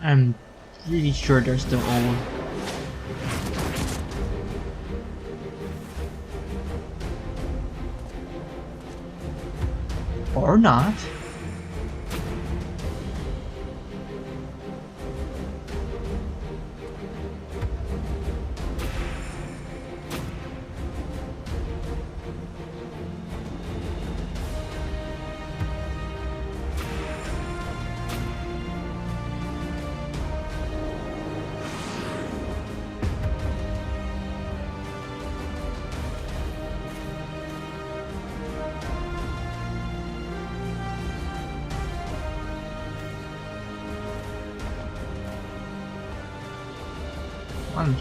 I'm really sure they're still old. Or not.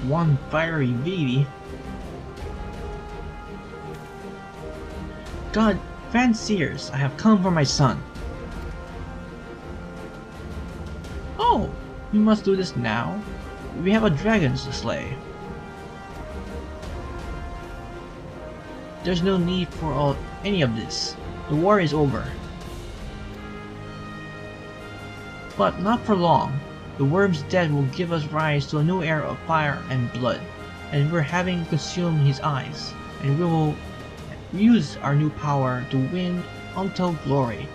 One fiery Vivi. God, fanciers, I have come for my son. Oh, we must do this now. We have a dragon to slay. There's no need for any of this. The war is over. But not for long. The worm's death will give us rise to a new era of fire and blood, and we're having consumed his eyes, and we will use our new power to win untold glory.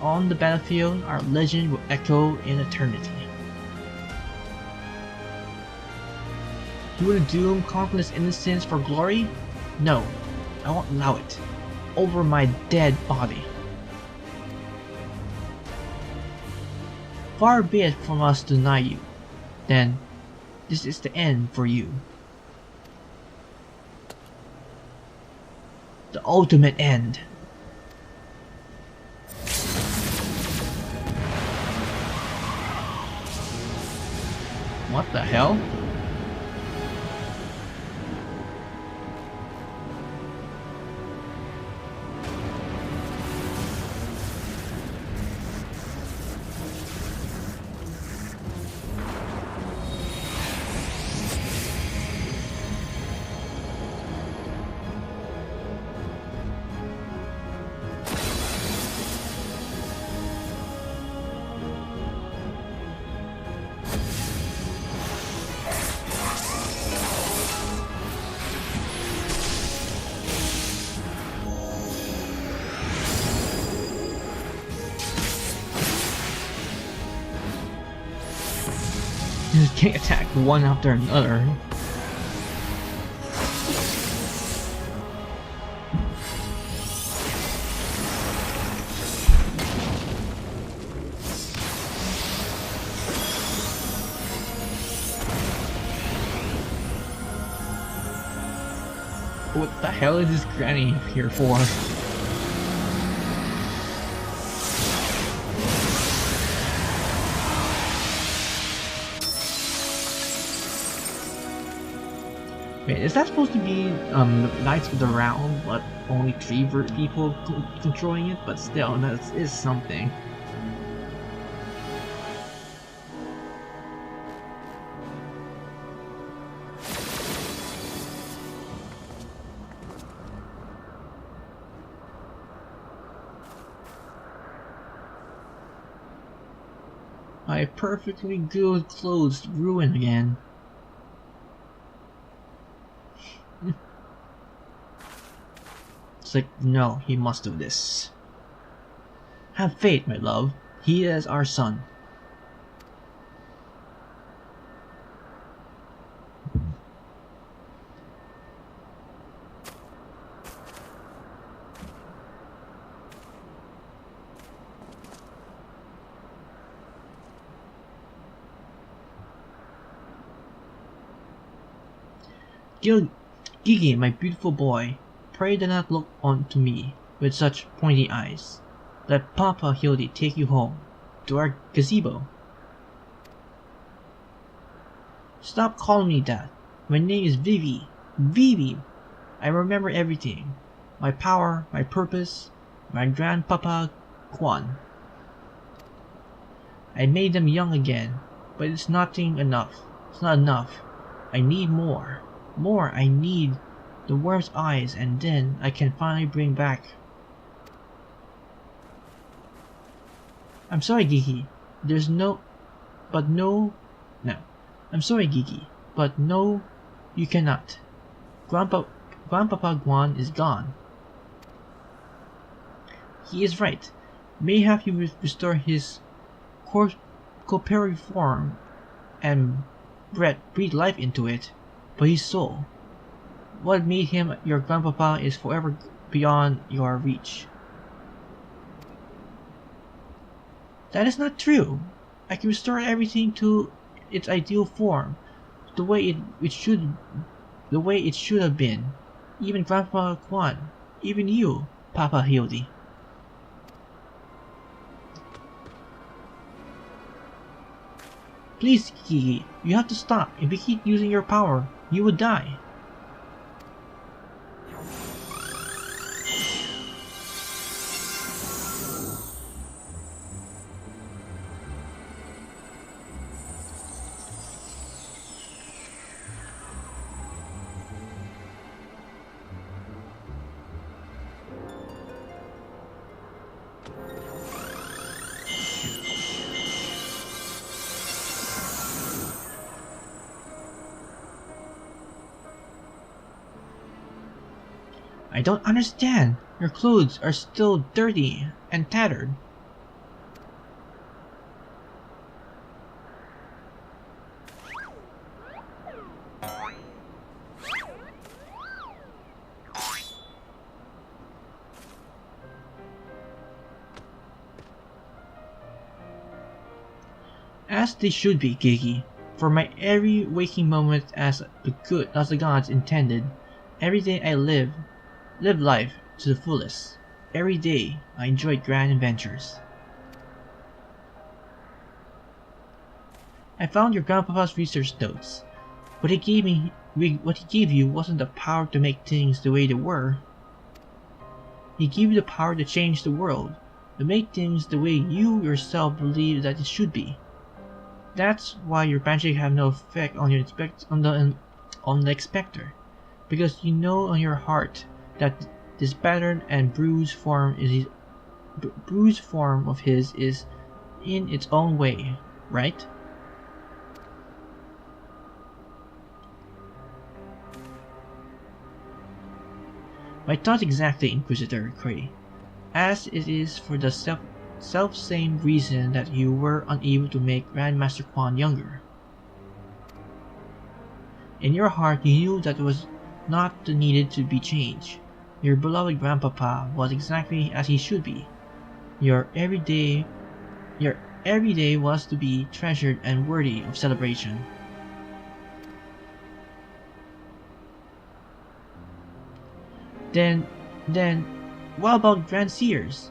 On the battlefield, our legend will echo in eternity. You will doom countless innocents for glory? No, I won't allow it. Over my dead body. Far be it from us to deny you. Then, this is the end for you. The ultimate end. What the hell? You can't attack one after another. What the hell is this granny here for? Wait, is that supposed to be Knights of the Round, but only 3 people controlling it? But still, that is something. My perfectly good clothes ruined again. It's like, no, he must do this. Have faith, my love. He is our son. Gigi, my beautiful boy, pray do not look on to me with such pointy eyes. Let Papa Hildy take you home, to our gazebo. Stop calling me that. My name is Vivi. Vivi! I remember everything. My power, my purpose, my grandpapa Kwan. I made them young again, but it's nothing enough. It's not enough. I need more. More, I need the worm's eyes, and then I can finally bring back. I'm sorry, Gigi. There's no But no, no. I'm sorry, Gigi, but no, you cannot. Grandpapa Guan is gone. He is right. Mayhap you restore his corporeal form and breathe life into it, but his soul, what made him your grandpapa, is forever beyond your reach. That is not true. I can restore everything to its ideal form, the way it should have been. Even Grandpa Quan, even you, Papa Hildy. Please, Gigi, you have to stop. If you keep using your power, you will die. I don't understand. Your clothes are still dirty and tattered. As they should be, Gigi. For my every waking moment as the gods intended. Every day I live life to the fullest. Every day I enjoy grand adventures. I found your grandpapa's research notes. What he gave you wasn't the power to make things the way they were. He gave you the power to change the world, to make things the way you yourself believe that it should be. That's why your magic have no effect on the expector, because you know in your heart that this battered and bruised form of his is in its own way, right? My thoughts exactly, Inquisitor Cray, as it is for the self-same reason that you were unable to make Grandmaster Quan younger. In your heart you knew that it was not needed to be changed. Your beloved grandpapa was exactly as he should be. Your everyday was to be treasured and worthy of celebration. Then, what about Grand Seers?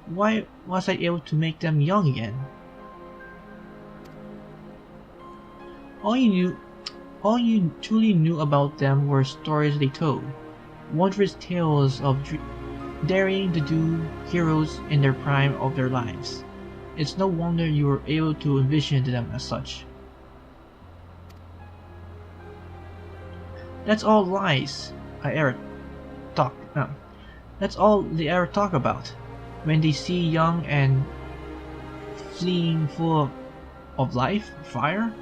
Why was I able to make them young again? All you truly knew about them were stories they told, wondrous tales of daring to do heroes in their prime of their lives. It's no wonder you were able to envision them as such. That's all lies That's all they ever talk about when they see young and fleeing full of life, fire.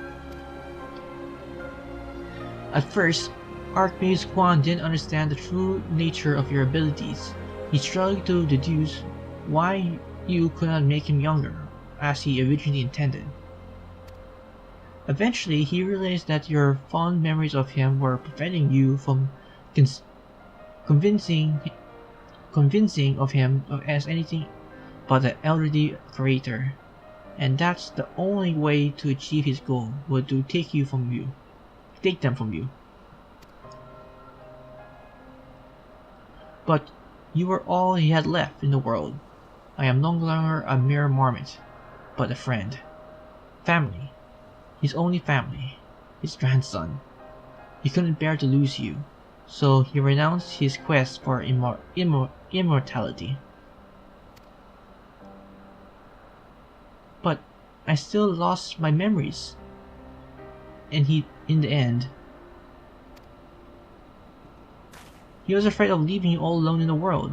At first, Archmage Quan didn't understand the true nature of your abilities. He struggled to deduce why you could not make him younger, as he originally intended. Eventually, he realized that your fond memories of him were preventing you from convincing of him as anything but an elderly creator, and that's the only way to achieve his goal was to take them from you. But you were all he had left in the world. I am no longer a mere marmot, but a friend. Family. His only family. His grandson. He couldn't bear to lose you, so he renounced his quest for immortality. But I still lost my memories. And in the end, he was afraid of leaving you all alone in the world,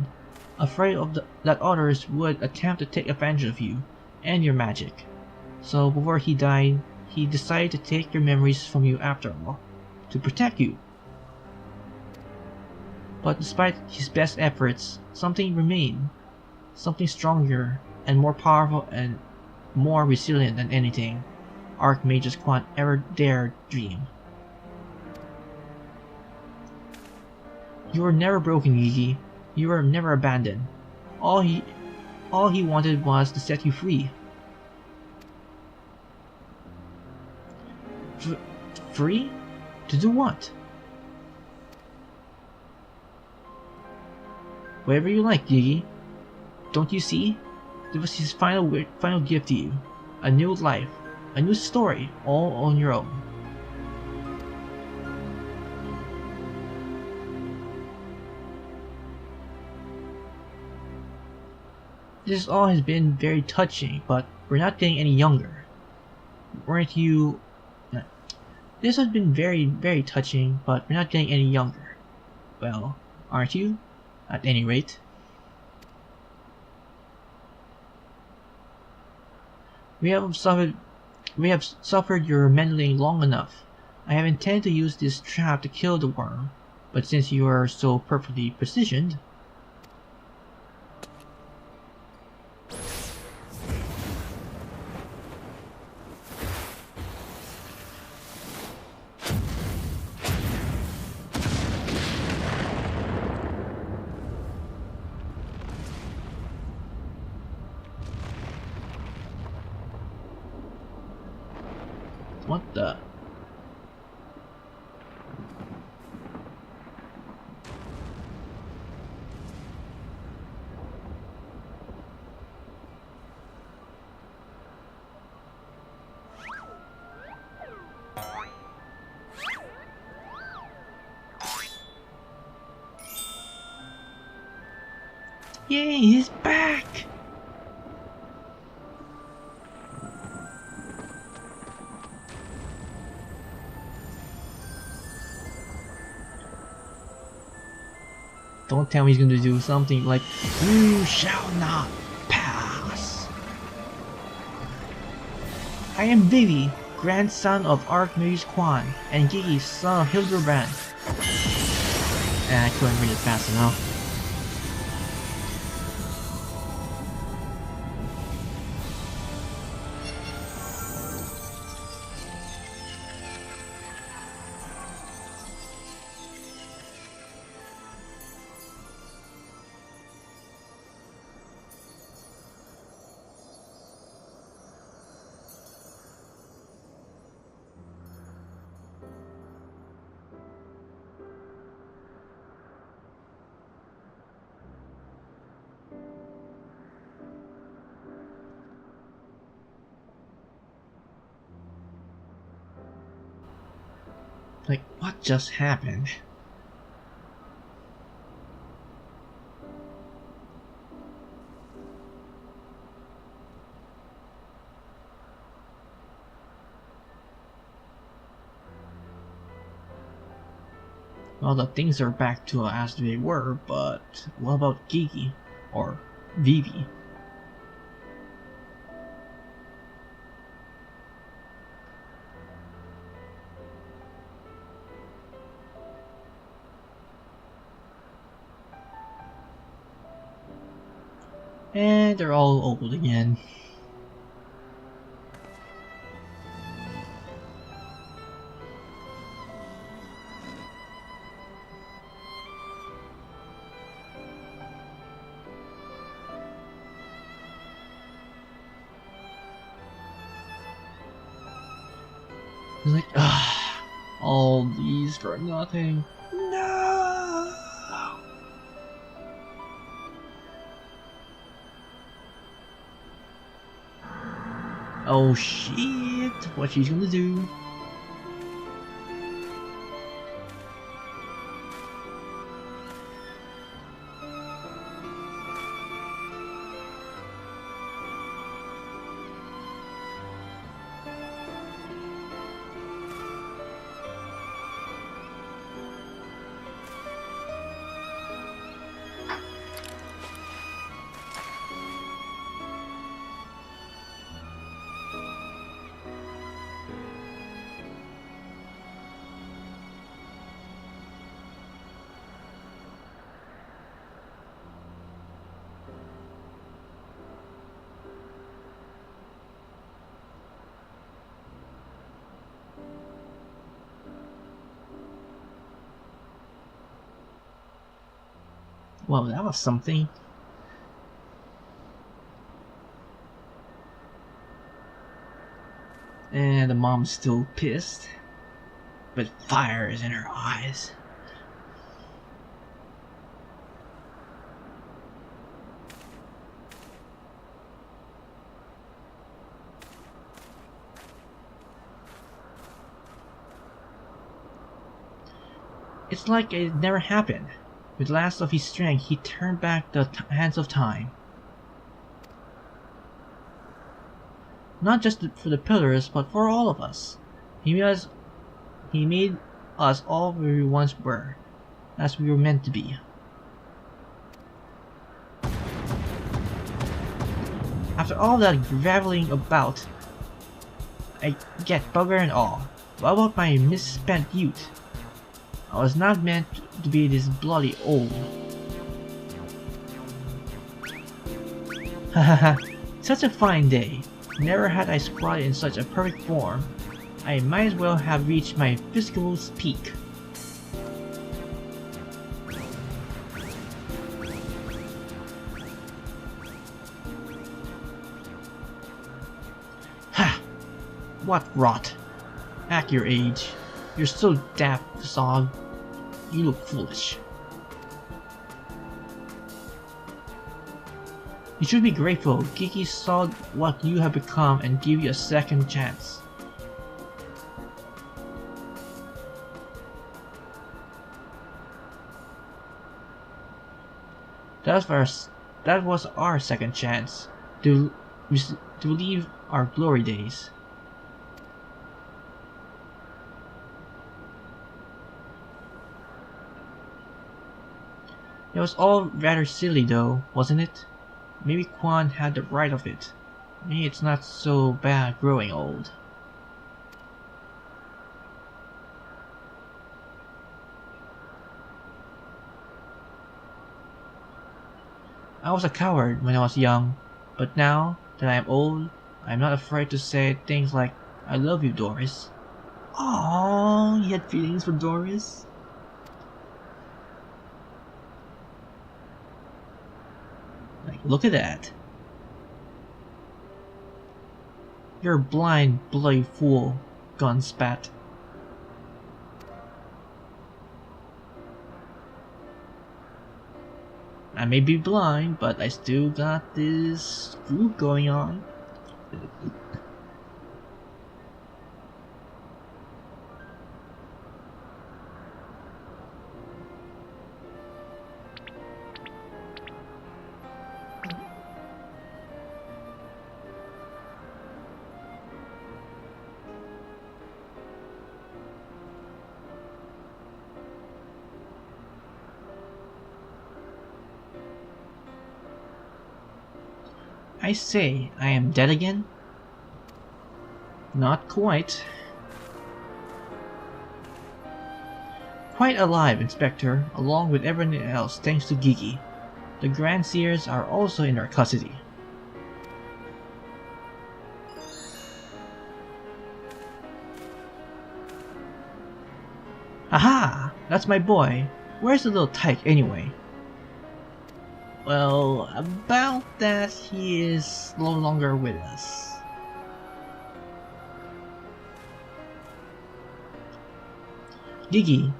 afraid that others would attempt to take advantage of you and your magic. So before he died, he decided to take your memories from you after all, to protect you. But despite his best efforts, something remained, something stronger and more powerful and more resilient than anything Archmage's Quan ever dared dream. You were never broken, Gigi. You were never abandoned. All he wanted was to set you free. Free? To do what? Whatever you like, Gigi. Don't you see? It was his final gift to you. A new life, a new story, all on your own. This all has been very touching, but we're not getting any younger. Weren't you... This has been very, very touching, but we're not getting any younger. Well, aren't you? At any rate. We have suffered your meddling long enough. I have intended to use this trap to kill the worm, but since you are so perfectly positioned... What the? Yay, he's back! Don't tell me he's gonna do something like, "You shall not pass." I am Vivi, grandson of Archmage Quan, and Gigi, son of Hildibrand. And I couldn't read it fast enough. Like, what just happened? Well, the things are back to as they were, but what about Gigi? Or Vivi? And they're all old again. It's like, all these for nothing. No! Oh shit, what she's gonna do? Well, that was something. And the mom's still pissed, but fire is in her eyes. It's like it never happened. With the last of his strength, he turned back the hands of time. Not just for the pillars, but for all of us. He made us all where we once were, as we were meant to be. After all that graveling about, I get bugger and all. What about my misspent youth? I was not meant to be this bloody old. Hahaha, such a fine day. Never had I squatted in such a perfect form. I might as well have reached my physical peak. Ha! What rot. At your age. You're so daft, Sog. You look foolish. You should be grateful. Gigi saw what you have become and gave you a second chance. That was our second chance to leave our glory days. It was all rather silly though, wasn't it? Maybe Quan had the right of it. Maybe it's not so bad growing old. I was a coward when I was young, but now that I am old, I am not afraid to say things like, I love you, Doris. Aww, you had feelings for Doris? Like, look at that. You're a blind, bloody fool, Gunspat. I may be blind, but I still got this groove going on. I say, I am dead again? Not quite. Quite alive, Inspector, along with everyone else thanks to Gigi. The Grand Seers are also in our custody. Aha! That's my boy. Where's the little tyke anyway? Well, about that, he is no longer with us. Gigi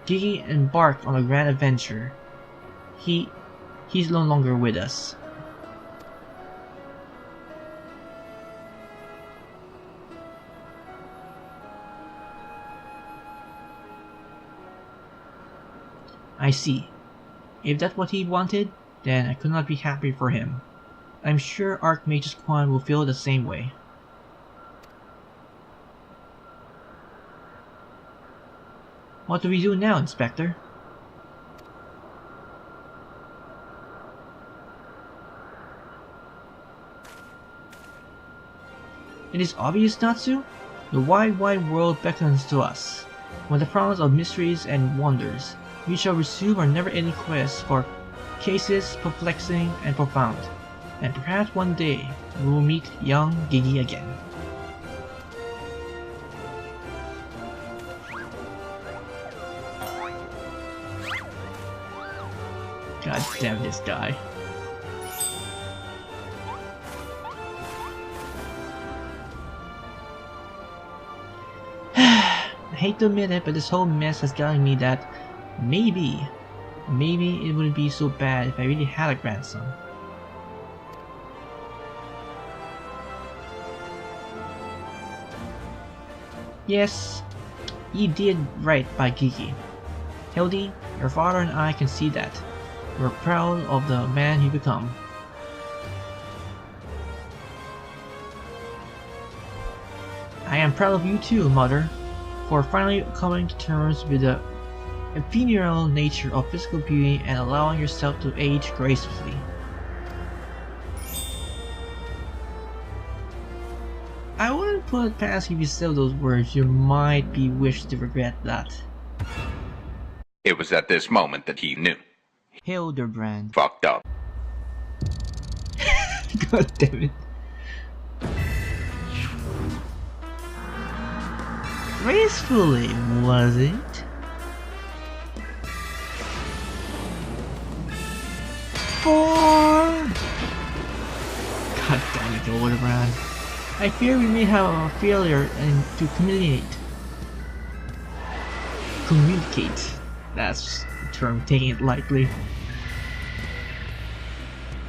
embarked on a grand adventure. He's no longer with us. I see. If that's what he wanted, then I could not be happy for him. I'm sure Archmage Quan will feel the same way. What do we do now, Inspector? It is obvious, Natsu. The wide world beckons to us. With the promise of mysteries and wonders, we shall resume our never-ending quest for cases perplexing and profound, and perhaps one day we will meet young Gigi again. God damn this guy. I hate to admit it, but this whole mess has gotten me that maybe it wouldn't be so bad if I really had a grandson. Yes, you did right by Gigi. Hildy, your father and I can see that. We're proud of the man you become. I am proud of you too, Mother, for finally coming to terms with the ephemeral nature of physical beauty and allowing yourself to age gracefully. I wouldn't put it past you if you said those words. You might be wished to regret that. It was at this moment that he knew. Hildibrand. Fucked up. God damn it. Gracefully, was it? God damn it, Hildibrand. I fear we may have a failure to communicate. Communicate. That's the term, taking it lightly.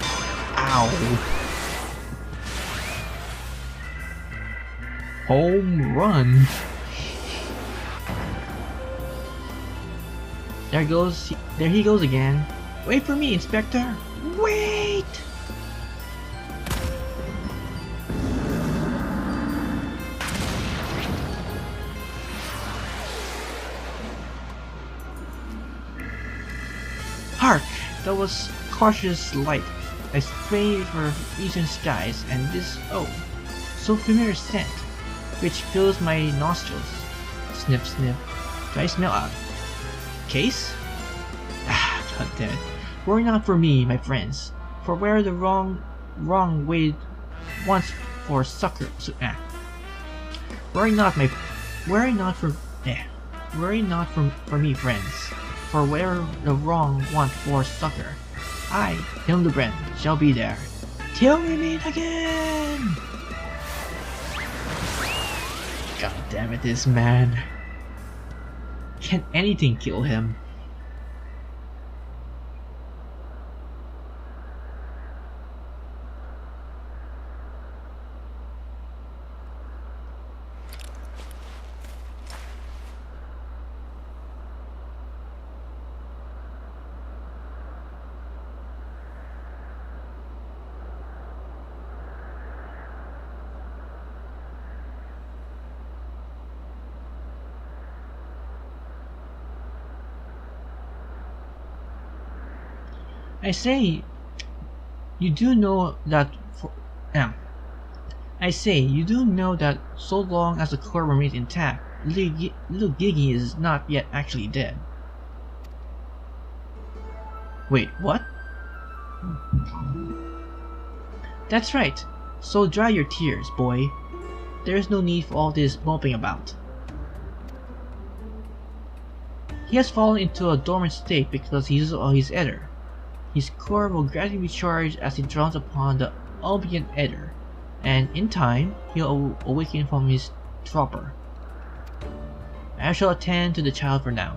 Ow. Home run. There he goes again. Wait for me, Inspector. Wait! Hark! That was cautious light. I sprayed for eastern skies, and this, oh, so familiar scent, which fills my nostrils. Sniff, sniff. Do I smell a case? Ah, god damn it. Worry not for me, my friends, for where the wrong waited once for succor. Worry not for me, friends, for where the wrong want for succor. I, Hildibrand, shall be there till we meet again. God damn it, this man. Can anything kill him? I say, you do know that so long as the core remains intact, little Gigi is not yet actually dead. Wait, what? That's right. So dry your tears, boy. There is no need for all this moping about. He has fallen into a dormant state because he uses all his ether. His core will gradually be charged as he draws upon the ambient ether, and in time, he'll awaken from his torpor. I shall attend to the child for now.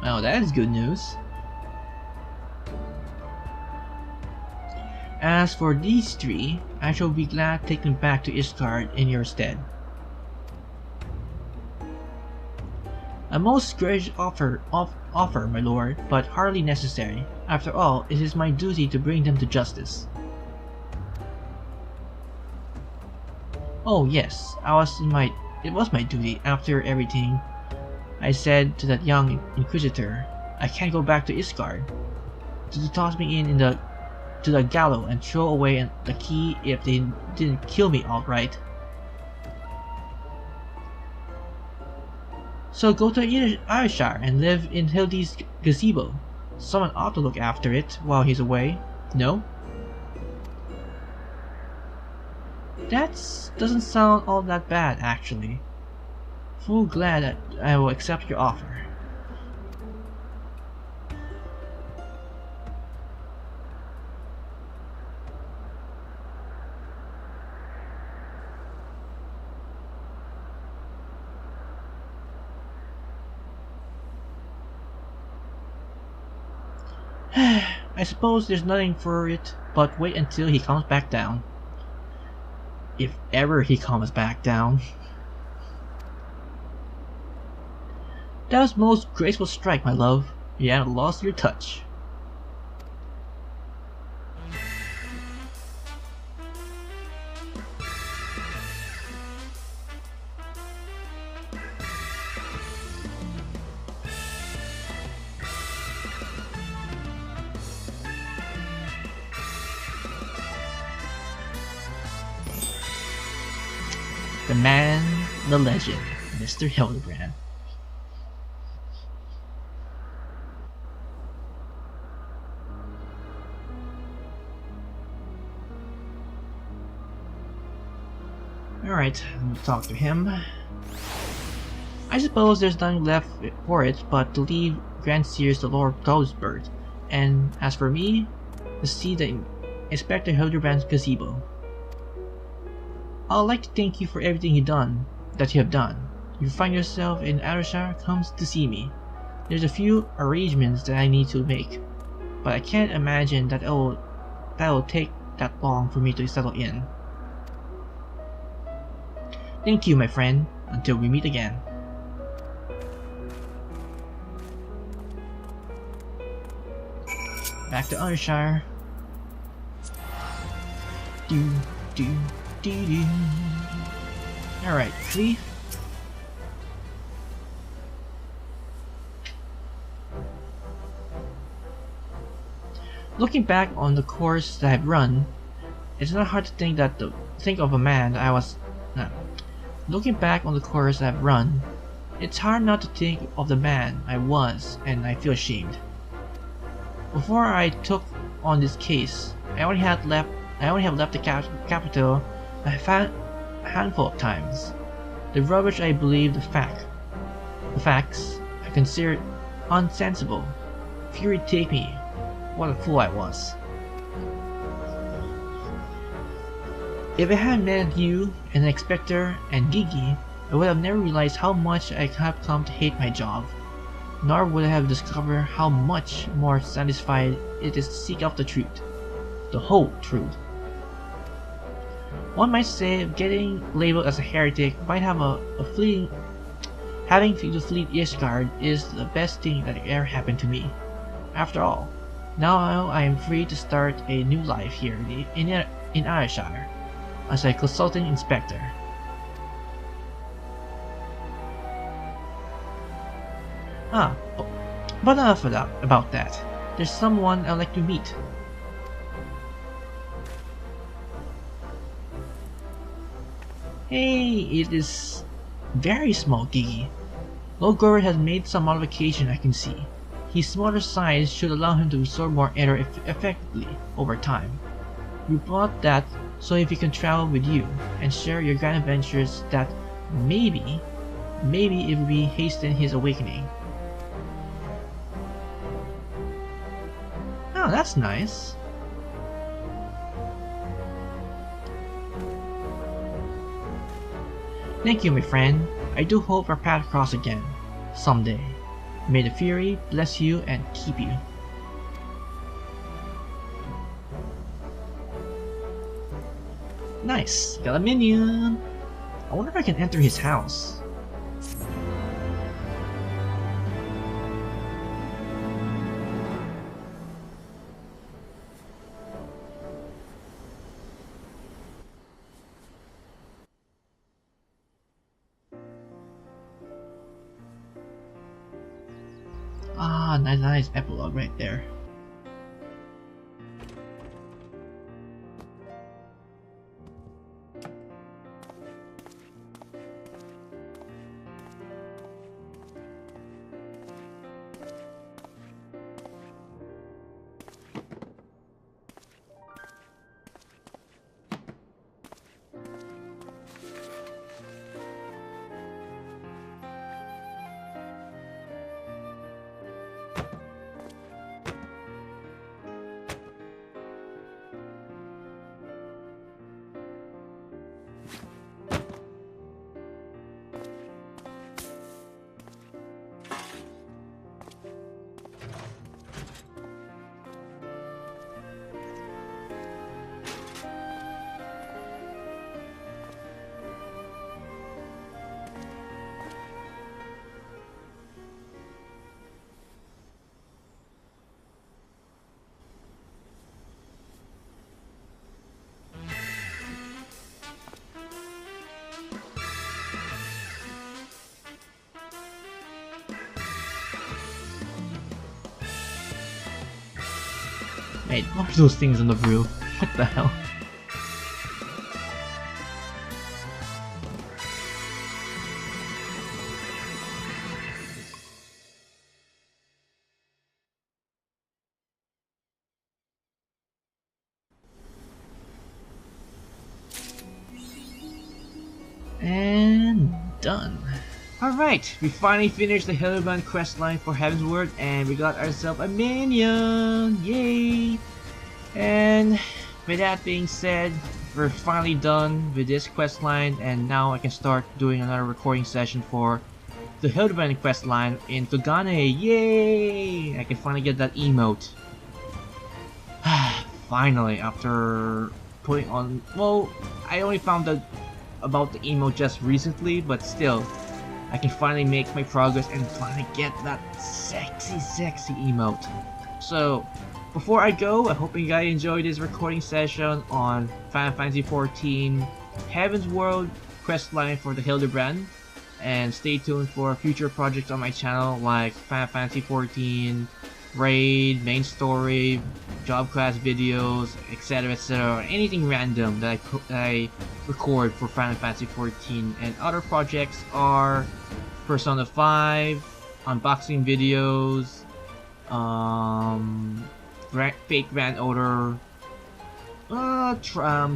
Well, that is good news. As for these three, I shall be glad to take them back to Ishgard in your stead. A most gracious offer, my lord, but hardly necessary. After all, it is my duty to bring them to justice. Oh yes, it was my duty. After everything I said to that young inquisitor, I can't go back to Ishgard. To toss me to the gallows and throw away the key if they didn't kill me outright. So go to Ayrshire and live in Hildy's gazebo. Someone ought to look after it while he's away, no? That doesn't sound all that bad, actually. full glad that I will accept your offer. I suppose there's nothing for it but wait until he comes back down. If ever he comes back down. That was most graceful strike, my love. You haven't lost your touch. The man, the legend, Mr. Hildibrand. Alright, we'll talk to him. I suppose there's nothing left for it but to leave Grand Sears to Lord Ghostbird, and as for me, to see the Inspector Hildibrand's gazebo. I'd like to thank you for everything you have done. If you find yourself in Ayrshire, come to see me. There's a few arrangements that I need to make, but I can't imagine that it'll take that long for me to settle in. Thank you, my friend. Until we meet again. Back to Ayrshire. Alright, 3. Looking back on the course that I've run, it's not hard to think of a man I was. Looking back on the course I've run, it's hard not to think of the man I was, and I feel ashamed. Before I took on this case, I only have left the capital a handful of times. The rubbish I believed the facts I considered unsensible. Fury take me, what a fool I was. If I had met you and the Inspector and Gigi, I would have never realized how much I have come to hate my job, nor would I have discovered how much more satisfied it is to seek out the truth, the whole truth. One might say getting labeled as a heretic might have having to flee Ishgard is the best thing that ever happened to me. After all, now I am free to start a new life here in Ayrshire as a consulting inspector. But enough about that. There's someone I'd like to meet. Hey, it is very small, Gigi. Lord Gower has made some modification I can see. His smaller size should allow him to absorb more air effectively over time. We bought that so if he can travel with you and share your grand adventures, that maybe it will be hasten his awakening. Oh, that's nice. Thank you, my friend. I do hope our paths cross again, someday. May the Fury bless you and keep you. Nice, got a minion. I wonder if I can enter his house. Ah, nice epilogue right there. Wait, what are those things on the roof? What the hell? And done. Alright, we finally finished the Hildibrand questline for Heavenward and we got ourselves a minion! Yay! And with that being said, we're finally done with this questline and now I can start doing another recording session for the Hildibrand questline in Togane. Yay! I can finally get that emote. Finally, after putting on... Well, I only found out about the emote just recently, but still, I can finally make my progress and finally get that sexy emote. So, before I go, I hope you guys enjoyed this recording session on Final Fantasy XIV Heavenward questline for the Hildibrand, and stay tuned for future projects on my channel like Final Fantasy XIV, raid, main story, job class videos, etc, anything random that I record for Final Fantasy XIV. And other projects are Persona 5, unboxing videos, fake Grand Order,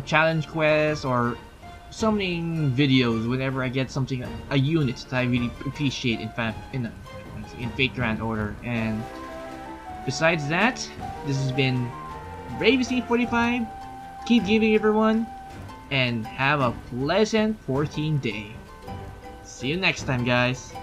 challenge quests, or summoning videos whenever I get something, a unit that I really appreciate in Fate Grand Order. And besides that, this has been Bravesty45. Keep giving, everyone, and have a pleasant 14 day. See you next time, guys.